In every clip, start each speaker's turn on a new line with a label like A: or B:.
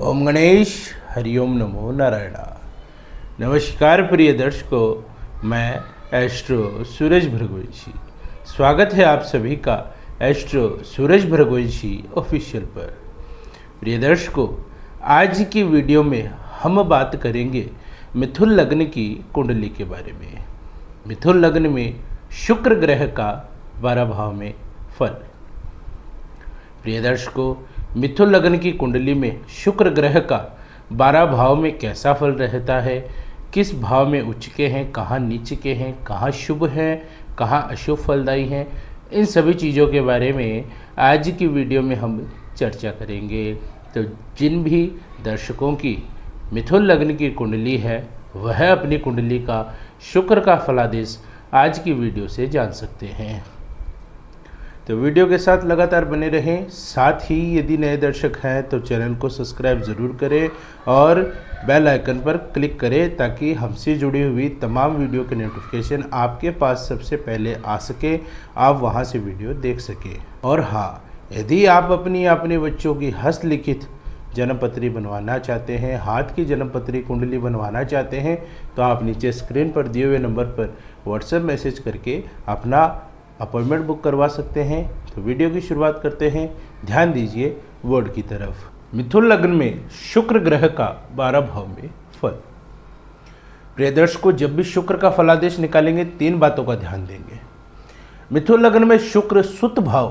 A: ओम गणेश हरिओम नमो नारायण। नमस्कार प्रिय दर्शकों, मैं एस्ट्रो सूरज भरगोईची। स्वागत है आप सभी का एस्ट्रो सूरज भरगोईची ऑफिशियल पर। प्रिय दर्शकों, आज की वीडियो में हम बात करेंगे मिथुन लग्न की कुंडली के बारे में। मिथुन लग्न में शुक्र ग्रह का 12 भाव में फल। प्रिय दर्शकों, मिथुन लग्न की कुंडली में शुक्र ग्रह का 12 भाव में कैसा फल रहता है, किस भाव में उच्च के हैं, कहाँ नीच के हैं, कहाँ शुभ हैं, कहाँ अशुभ फलदायी हैं, इन सभी चीज़ों के बारे में आज की वीडियो में हम चर्चा करेंगे। तो जिन भी दर्शकों की मिथुन लग्न की कुंडली है वह अपनी कुंडली का शुक्र का फलादेश आज की वीडियो से जान सकते हैं। तो वीडियो के साथ लगातार बने रहें। साथ ही यदि नए दर्शक हैं तो चैनल को सब्सक्राइब ज़रूर करें और बेल आइकन पर क्लिक करें ताकि हमसे जुड़ी हुई तमाम वीडियो के नोटिफिकेशन आपके पास सबसे पहले आ सके, आप वहां से वीडियो देख सकें। और हाँ, यदि आप अपने बच्चों की हस्तलिखित जन्मपत्री बनवाना चाहते हैं, हाथ की जन्मपत्री कुंडली बनवाना चाहते हैं, तो आप नीचे स्क्रीन पर दिए हुए नंबर पर व्हाट्सएप मैसेज करके अपना अपॉइंटमेंट बुक करवा सकते हैं। तो वीडियो की शुरुआत करते हैं। ध्यान दीजिए वर्ड की तरफ। मिथुन लग्न में शुक्र ग्रह का 12 भाव में फल। प्रिय दर्शकों, जब भी शुक्र का फलादेश निकालेंगे 3 बातों का ध्यान देंगे। मिथुन लग्न में शुक्र सुत भाव,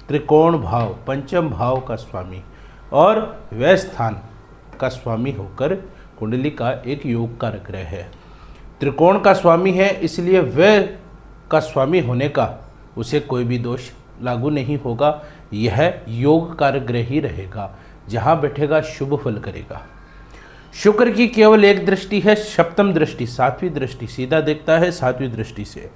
A: त्रिकोण भाव, पंचम भाव का स्वामी और व्यय स्थान का स्वामी होकर कुंडली का एक योग कारक ग्रह है। त्रिकोण का स्वामी है, इसलिए व्यय का स्वामी होने का उसे कोई भी दोष लागू नहीं होगा। यह योग कारक ग्रह ही रहेगा, जहां बैठेगा शुभ फल करेगा। शुक्र की केवल एक दृष्टि है, सप्तम दृष्टि, 7वीं दृष्टि, सीधा देखता है 7वीं दृष्टि से।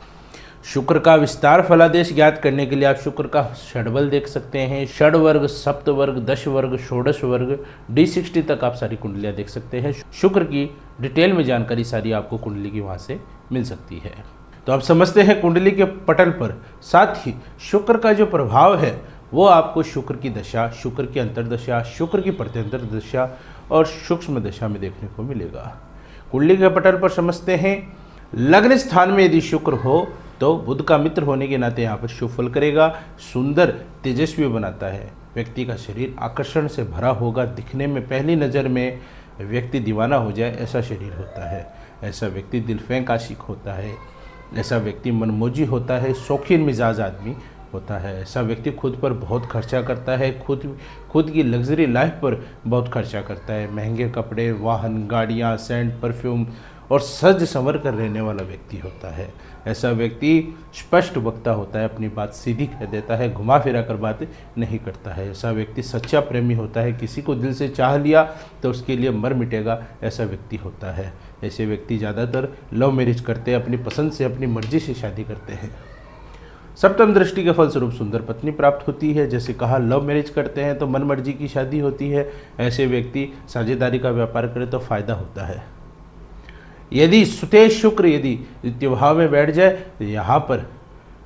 A: शुक्र का विस्तार फलादेश ज्ञात करने के लिए आप शुक्र का षडबल देख सकते हैं। षड वर्ग, सप्त वर्ग, 10 वर्ग, षोडश वर्ग, D60 तक आप सारी कुंडलियां देख सकते हैं। शुक्र की डिटेल में जानकारी सारी आपको कुंडली की वहां से मिल सकती है। तो आप समझते हैं कुंडली के पटल पर। साथ ही शुक्र का जो प्रभाव है वो आपको शुक्र की दशा, शुक्र की अंतर्दशा, शुक्र की प्रत्यंतर दशा और सूक्ष्म दशा में देखने को मिलेगा। कुंडली के पटल पर समझते हैं लग्न स्थान में यदि शुक्र हो तो बुध का मित्र होने के नाते यहाँ पर शुभ फल करेगा। सुंदर तेजस्वी बनाता है, व्यक्ति का शरीर आकर्षण से भरा होगा, दिखने में पहली नज़र में व्यक्ति दीवाना हो जाए ऐसा शरीर होता है। ऐसा व्यक्ति दिलफेंक आशिक होता है, ऐसा व्यक्ति मनमोजी होता है, शौकीन मिजाज आदमी होता है। ऐसा व्यक्ति खुद पर बहुत खर्चा करता है, खुद की लग्जरी लाइफ पर बहुत खर्चा करता है। महंगे कपड़े, वाहन, गाड़ियाँ, सेंट, परफ्यूम और सज संवर कर रहने वाला व्यक्ति होता है। ऐसा व्यक्ति स्पष्ट वक्ता होता है, अपनी बात सीधी कह देता है, घुमा फिरा कर बात नहीं करता है। ऐसा व्यक्ति सच्चा प्रेमी होता है, किसी को दिल से चाह लिया तो उसके लिए मर मिटेगा ऐसा व्यक्ति होता है। ऐसे व्यक्ति ज़्यादातर लव मैरिज करते हैं, अपनी पसंद से, अपनी मर्जी से शादी करते हैं। सप्तम दृष्टि के फलस्वरूप सुंदर पत्नी प्राप्त होती है। जैसे कहा, लव मैरिज करते हैं तो मन मर्जी की शादी होती है। ऐसे व्यक्ति साझेदारी का व्यापार करे तो फायदा होता है। यदि सुतेज शुक्र यदि द्वितीय भाव में बैठ जाए तो यहाँ पर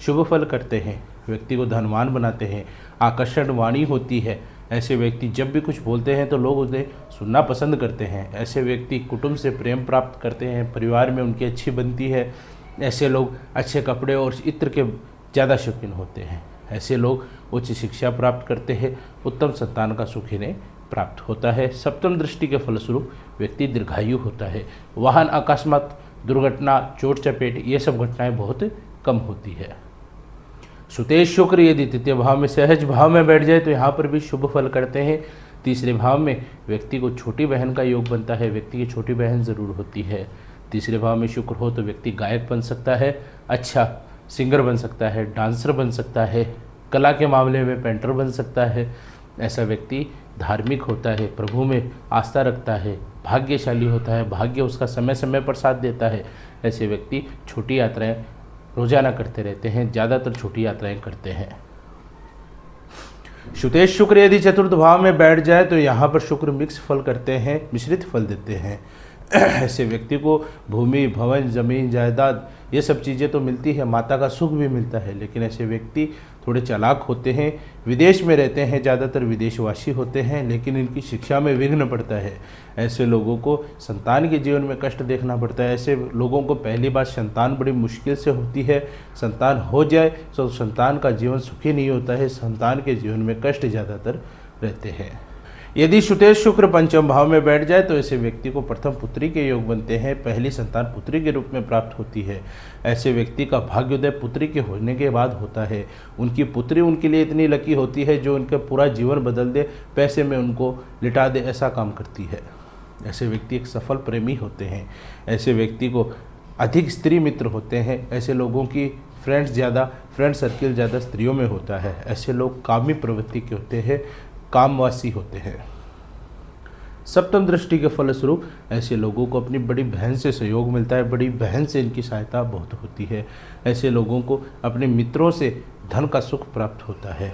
A: शुभ फल करते हैं, व्यक्ति को धनवान बनाते हैं, आकर्षण वाणी होती है। ऐसे व्यक्ति जब भी कुछ बोलते हैं तो लोग उन्हें सुनना पसंद करते हैं। ऐसे व्यक्ति कुटुंब से प्रेम प्राप्त करते हैं, परिवार में उनकी अच्छी बनती है। ऐसे लोग अच्छे कपड़े और इत्र के ज़्यादा शौकीन होते हैं। ऐसे लोग उच्च शिक्षा प्राप्त करते हैं, उत्तम संतान का सुख इन्हें प्राप्त होता है। सप्तम दृष्टि के फलस्वरूप व्यक्ति दीर्घायु होता है। वाहन अकस्मात दुर्घटना, चोट चपेट, ये सब घटनाएं बहुत कम होती है। सुतेज शुक्र यदि तृतीय भाव में सहज भाव में बैठ जाए तो यहाँ पर भी शुभ फल करते हैं। तीसरे भाव में व्यक्ति को छोटी बहन का योग बनता है, व्यक्ति की छोटी बहन ज़रूर होती है। तीसरे भाव में शुक्र हो तो व्यक्ति गायक बन सकता है, अच्छा सिंगर बन सकता है, डांसर बन सकता है, कला के मामले में पेंटर बन सकता है। ऐसा व्यक्ति धार्मिक होता है, प्रभु में आस्था रखता है, भाग्यशाली होता है, भाग्य उसका समय समय पर साथ देता है। ऐसे व्यक्ति छोटी यात्राएं रोजाना करते रहते हैं, ज़्यादातर छोटी यात्राएं करते हैं। सुतेज शुक्र यदि चतुर्थ भाव में बैठ जाए तो यहाँ पर शुक्र मिक्स फल करते हैं, मिश्रित फल देते हैं। ऐसे व्यक्ति को भूमि, भवन, जमीन, जायदाद ये सब चीज़ें तो मिलती है, माता का सुख भी मिलता है, लेकिन ऐसे व्यक्ति थोड़े चालाक होते हैं, विदेश में रहते हैं, ज़्यादातर विदेशवासी होते हैं, लेकिन इनकी शिक्षा में विघ्न पड़ता है। ऐसे लोगों को संतान के जीवन में कष्ट देखना पड़ता है। ऐसे लोगों को पहली बात संतान बड़ी मुश्किल से होती है। संतान हो जाए तो संतान का जीवन सुखी नहीं होता है, संतान के जीवन में कष्ट ज़्यादातर रहते हैं। यदि सुतेश शुक्र पंचम भाव में बैठ जाए तो ऐसे व्यक्ति को प्रथम पुत्री के योग बनते हैं, पहली संतान पुत्री के रूप में प्राप्त होती है। ऐसे व्यक्ति का भाग्योदय पुत्री के होने के बाद होता है। उनकी पुत्री उनके लिए इतनी लकी होती है जो उनका पूरा जीवन बदल दे, पैसे में उनको लिटा दे, ऐसा काम करती है। ऐसे व्यक्ति एक सफल प्रेमी होते हैं। ऐसे व्यक्ति को अधिक स्त्री मित्र होते हैं। ऐसे लोगों की फ्रेंड सर्किल ज़्यादा स्त्रियों में होता है। ऐसे लोग कामी प्रवृत्ति के होते हैं, कामवासी होते हैं। सप्तम दृष्टि के फलस्वरूप ऐसे लोगों को अपनी बड़ी बहन से सहयोग मिलता है, बड़ी बहन से इनकी सहायता बहुत होती है। ऐसे लोगों को अपने मित्रों से धन का सुख प्राप्त होता है।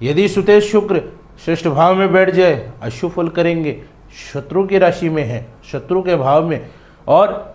A: यदि सुतेश शुक्र श्रेष्ठ भाव में बैठ जाए, अशुभ फल करेंगे, शत्रु की राशि में है, शत्रु के भाव में और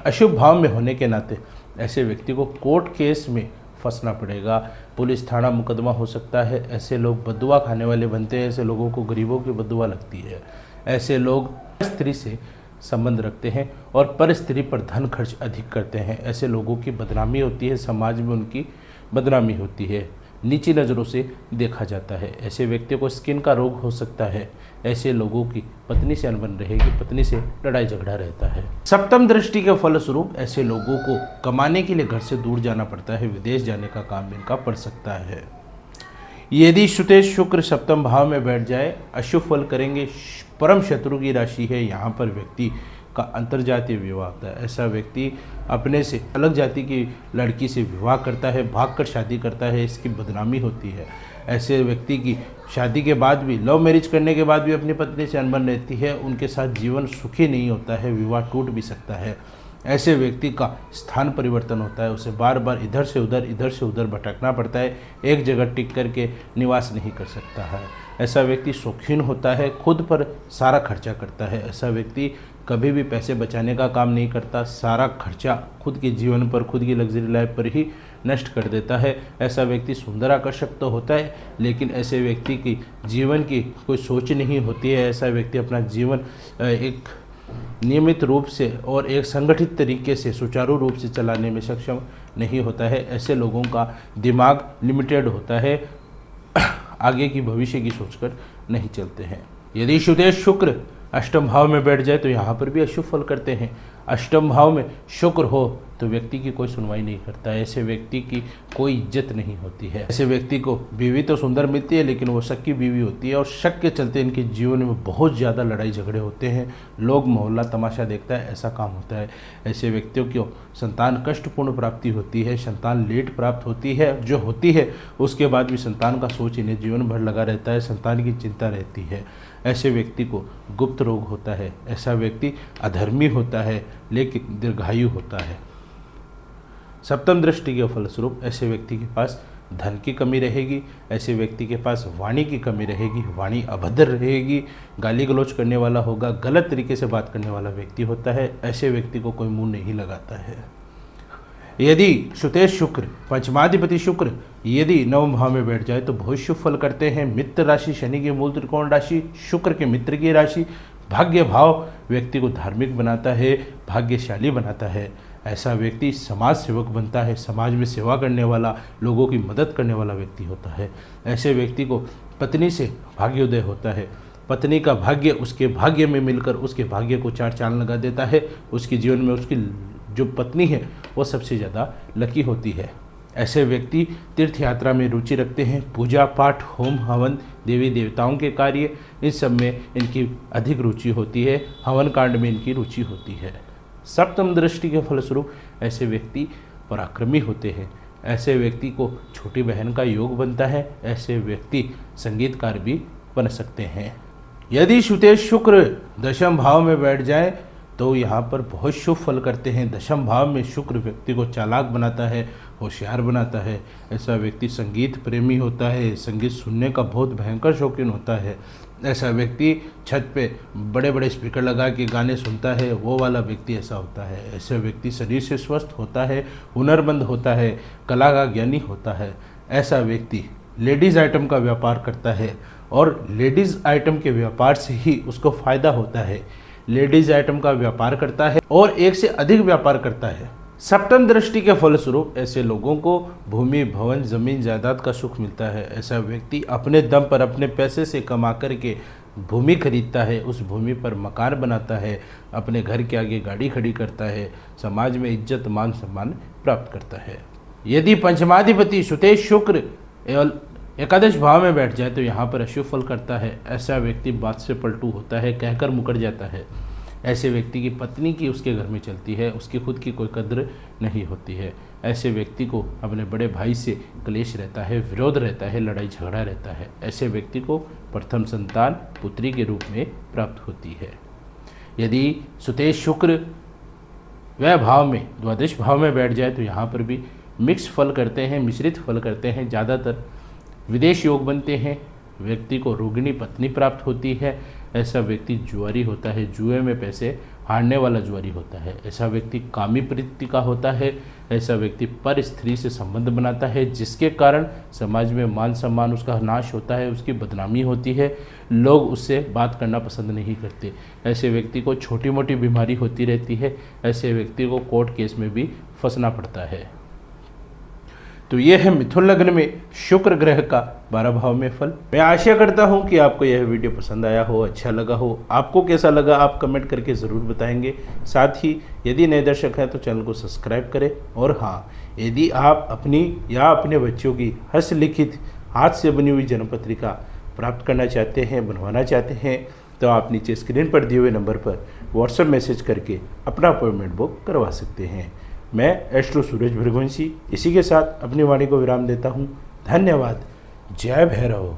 A: अशुभ भाव में होने के नाते ऐसे व्यक्ति को कोर्ट केस में फंसना पड़ेगा, पुलिस थाना मुकदमा हो सकता है। ऐसे लोग बदुआ खाने वाले बनते हैं। ऐसे लोगों को गरीबों की बदुआ लगती है। ऐसे लोग स्त्री से संबंध रखते हैं और पर स्त्री पर धन खर्च अधिक करते हैं। ऐसे लोगों की बदनामी होती है, समाज में उनकी बदनामी होती है, नीची नज़रों से देखा जाता है। ऐसे व्यक्ति को स्किन का रोग हो सकता है। ऐसे लोगों की पत्नी से अनबन रहेगी, पत्नी से लड़ाई झगड़ा रहता है। सप्तम दृष्टि के फलस्वरूप ऐसे लोगों को कमाने के लिए घर से दूर जाना पड़ता है, विदेश जाने का काम इनका पड़ सकता है। यदि सुतेश शुक्र सप्तम भाव में बैठ जाए, अशुभ फल करेंगे, परम शत्रु की राशि है। यहाँ पर व्यक्ति का अंतर्जातीय विवाह होता है। ऐसा व्यक्ति अपने से अलग जाति की लड़की से विवाह करता है, भागकर शादी करता है, इसकी बदनामी होती है। ऐसे व्यक्ति की शादी के बाद भी, लव मैरिज करने के बाद भी अपनी पत्नी से अनबन रहती है, उनके साथ जीवन सुखी नहीं होता है, विवाह टूट भी सकता है। ऐसे व्यक्ति का स्थान परिवर्तन होता है, उसे बार बार इधर से उधर भटकना पड़ता है, एक जगह टिक करके निवास नहीं कर सकता है। ऐसा व्यक्ति शौकीन होता है, खुद पर सारा खर्चा करता है। ऐसा व्यक्ति कभी भी पैसे बचाने का काम नहीं करता, सारा खर्चा खुद के जीवन पर, खुद की लग्जरी लाइफ पर ही नष्ट कर देता है। ऐसा व्यक्ति सुंदर आकर्षक तो होता है, लेकिन ऐसे व्यक्ति की जीवन की कोई सोच नहीं होती है। ऐसा व्यक्ति अपना जीवन एक नियमित रूप से और एक संगठित तरीके से सुचारू रूप से चलाने में सक्षम नहीं होता है। ऐसे लोगों का दिमाग लिमिटेड होता है, आगे की भविष्य की सोचकर नहीं चलते हैं। यदि सुतेश शुक्र अष्टम भाव में बैठ जाए तो यहाँ पर भी अशुभ फल करते हैं। अष्टम भाव में शुक्र हो तो व्यक्ति की कोई सुनवाई नहीं करता है, ऐसे व्यक्ति की कोई इज्जत नहीं होती है। ऐसे व्यक्ति को बीवी तो सुंदर मिलती है, लेकिन वो शक की बीवी होती है और शक के चलते इनके जीवन में बहुत ज़्यादा लड़ाई झगड़े होते हैं। लोग मोहल्ला तमाशा देखता है, ऐसा काम होता है। ऐसे व्यक्तियों को संतान कष्टपूर्ण प्राप्ति होती है, संतान लेट प्राप्त होती है, जो होती है उसके बाद भी संतान का सोच इन्हें जीवन भर लगा रहता है, संतान की चिंता रहती है। ऐसे व्यक्ति को गुप्त रोग होता है। ऐसा व्यक्ति अधर्मी होता है, लेकिन दीर्घायु होता है। सप्तम दृष्टि के फलस्वरूप ऐसे व्यक्ति के पास धन की कमी रहेगी, ऐसे व्यक्ति के पास वाणी की कमी रहेगी, वाणी अभद्र रहेगी, गाली गलौज करने वाला होगा, गलत तरीके से बात करने वाला व्यक्ति होता है। ऐसे व्यक्ति को कोई मुंह नहीं लगाता है। यदि सुतेश शुक्र पंचमाधिपति शुक्र यदि नवम भाव में बैठ जाए तो बहुत शुभ फल करते हैं। मित्र राशि शनि की मूल त्रिकोण राशि, शुक्र के मित्र की राशि, भाग्य भाव व्यक्ति को धार्मिक बनाता है, भाग्यशाली बनाता है। ऐसा व्यक्ति समाज सेवक बनता है, समाज में सेवा करने वाला, लोगों की मदद करने वाला व्यक्ति होता है। ऐसे व्यक्ति को पत्नी से भाग्योदय होता है, पत्नी का भाग्य उसके भाग्य में मिलकर उसके भाग्य को चार चांद लगा देता है। उसके जीवन में उसकी जो पत्नी है वो सबसे ज़्यादा लकी होती है। ऐसे व्यक्ति तीर्थ यात्रा में रुचि रखते हैं, पूजा पाठ, होम हवन, देवी देवताओं के कार्य, इन सब में इनकी अधिक रुचि होती है। हवन कांड में इनकी रुचि होती है। सप्तम दृष्टि के फलस्वरूप ऐसे व्यक्ति पराक्रमी होते हैं। ऐसे व्यक्ति को छोटी बहन का योग बनता है। ऐसे व्यक्ति संगीतकार भी बन सकते हैं। यदि सुतेश शुक्र दशम भाव में बैठ जाए तो यहाँ पर बहुत शुभ फल करते हैं। दशम भाव में शुक्र व्यक्ति को चालाक बनाता है, होशियार बनाता है। ऐसा व्यक्ति संगीत प्रेमी होता है, संगीत सुनने का बहुत भयंकर शौकीन होता है। ऐसा व्यक्ति छत पे बड़े बड़े स्पीकर लगा के गाने सुनता है, वो वाला व्यक्ति ऐसा होता है। ऐसा व्यक्ति शरीर से स्वस्थ होता है, हुनरमंद होता है, कला का ज्ञानी होता है। ऐसा व्यक्ति लेडीज़ आइटम का व्यापार करता है और लेडीज़ आइटम के व्यापार से ही उसको फ़ायदा होता है। लेडीज़ आइटम का व्यापार करता है और एक से अधिक व्यापार करता है। सप्तम दृष्टि के फलस्वरूप ऐसे लोगों को भूमि, भवन, जमीन, जायदाद का सुख मिलता है। ऐसा व्यक्ति अपने दम पर अपने पैसे से कमा करके भूमि खरीदता है, उस भूमि पर मकान बनाता है, अपने घर के आगे गाड़ी खड़ी करता है, समाज में इज्जत, मान सम्मान प्राप्त करता है। यदि पंचमाधिपति सुतेश शुक्र एवं एकादश भाव में बैठ जाए तो यहाँ पर अशुभ फल करता है। ऐसा व्यक्ति बात से पलटू होता है, कहकर मुकर जाता है। ऐसे व्यक्ति की पत्नी की उसके घर में चलती है, उसकी खुद की कोई कद्र नहीं होती है। ऐसे व्यक्ति को अपने बड़े भाई से क्लेश रहता है, विरोध रहता है, लड़ाई झगड़ा रहता है। ऐसे व्यक्ति को प्रथम संतान पुत्री के रूप में प्राप्त होती है। यदि सुतेश शुक्र वह भाव में, द्वादश भाव में बैठ जाए तो यहाँ पर भी मिक्स फल करते हैं, मिश्रित फल करते हैं। ज़्यादातर विदेश योग बनते हैं। व्यक्ति को रोगिणी पत्नी प्राप्त होती है। ऐसा व्यक्ति जुआरी होता है, जुए में पैसे हारने वाला जुआरी होता है। ऐसा व्यक्ति कामी प्रवृत्ति का होता है। ऐसा व्यक्ति पर स्त्री से संबंध बनाता है, जिसके कारण समाज में मान सम्मान उसका नाश होता है, उसकी बदनामी होती है, लोग उससे बात करना पसंद नहीं करते। ऐसे व्यक्ति को छोटी मोटी बीमारी होती रहती है। ऐसे व्यक्ति को कोर्ट केस में भी फंसना पड़ता है। तो ये है मिथुन लग्न में शुक्र ग्रह का 12 भाव में फल। मैं आशा करता हूँ कि आपको यह वीडियो पसंद आया हो, अच्छा लगा हो। आपको कैसा लगा आप कमेंट करके ज़रूर बताएंगे। साथ ही यदि नए दर्शक हैं तो चैनल को सब्सक्राइब करें। और हाँ, यदि आप अपनी या अपने बच्चों की हस्तलिखित हाथ से बनी हुई जन्म पत्रिका प्राप्त करना चाहते हैं, बनवाना चाहते हैं, तो आप नीचे स्क्रीन पर दिए हुए नंबर पर व्हाट्सएप मैसेज करके अपना अपॉइंटमेंट बुक करवा सकते हैं। मैं एस्ट्रो सूरज भृगवंशी इसी के साथ अपनी वाणी को विराम देता हूँ। धन्यवाद। जय भैरव।